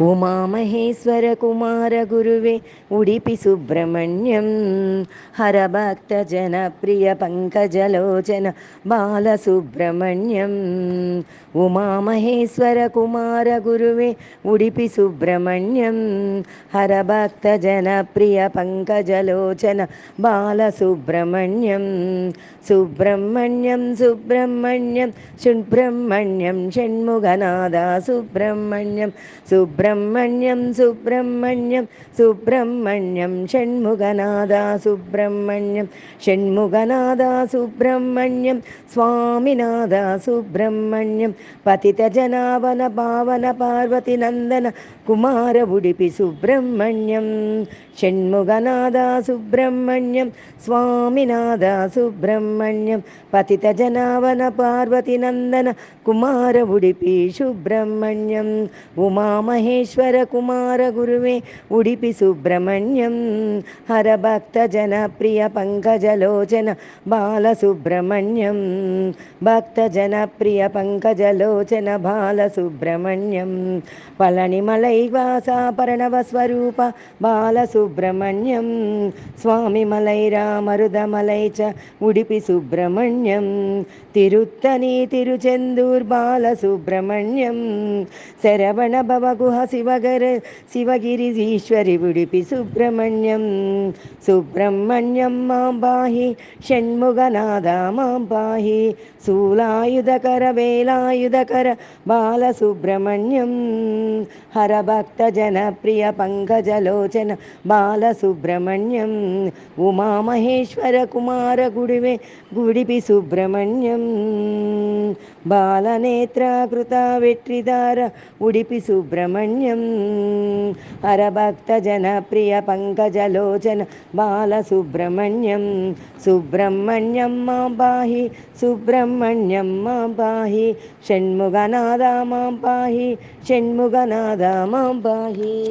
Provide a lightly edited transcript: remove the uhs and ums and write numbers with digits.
ఉమామహేశ్వర కుమార గురువే ఉడిపి సుబ్రహ్మణ్యం హరభక్త జనప్రియ పంకజలోచన బాలసుబ్రహ్మణ్యం. ఉమామహేశ్వర కుమార గురువే ఉడిపి సుబ్రహ్మణ్యం హరభక్త జనప్రియ పంకజలోచన బాలసుబ్రహ్మణ్యం. సుబ్రహ్మణ్యం సుబ్రహ్మణ్యం సుబ్రహ్మణ్యం షణ్ముగనాద సుబ్రహ్మణ్యం. సుబ్రహ్మణ్యం సుబ్రహ్మణ్యం సుబ్రహ్మణ్యం షణ్ముగనాద సుబ్రహ్మణ్యం. షణ్ముగనాద సుబ్రహ్మణ్యం స్వామినాథ సుబ్రహ్మణ్యం. పతిత జనావన పావన పార్వతి నందన కుమార ఉడిపి సుబ్రహ్మణ్యం. షణ్ముగనాద సుబ్రహ్మణ్యం స్వామినాథ సుబ్రహ్మణ్యం. పతిత జనావన పార్వతి నందన కుమార ఉడిపి సుబ్రహ్మణ్యం. ఉమామహేశ్వర కుమార గురువే ఉడిపి సుబ్రహ్మణ్యం హరభక్త జనప్రియ పంకజలోచన బాలసుబ్రహ్మణ్యం. భక్త జనప్రియ పంకజలోచన బాలసుబ్రహ్మణ్యం. పళనిమలై వాస పరణవ స్వరూప బాలసుబ్రహ్మణ్యం. స్వామి మలై రామరుదమలై చ ఉడిపి సుబ్రహ్మణ్యం. తిరుత్తని తిరుచెందూర్ బాలసుబ్రహ్మణ్యం. శరవణ భవగుహ శివగిరి ఈశ్వరి ఉడిపి సుబ్రహ్మణ్యం. సుబ్రహ్మణ్యం మాం పాహి షణ్ముగనాద మాం పాహి. శూలాయుధకర వేలాయుధకర బాలసుబ్రహ్మణ్యం హరభక్త జనప్రియ పంకజలోచన బాలసుబ్రహ్మణ్యం. ఉమామహేశ్వర కుమార గుడిపి సుబ్రహ్మణ్యం. బాలనేత్రాకృత వెట్రిదార ఉడిపి సుబ్రహ్మణ్యం హరభక్త జనప్రియ పంకజలోచన బాలసుబ్రహ్మణ్యం. సుబ్రహ్మణ్యం మాం పాహి సుబ్రహ్మణ్యం మాం పాహి. షణ్ముగనాద మాం పాహి షణ్ముగనాద మాం పాహి.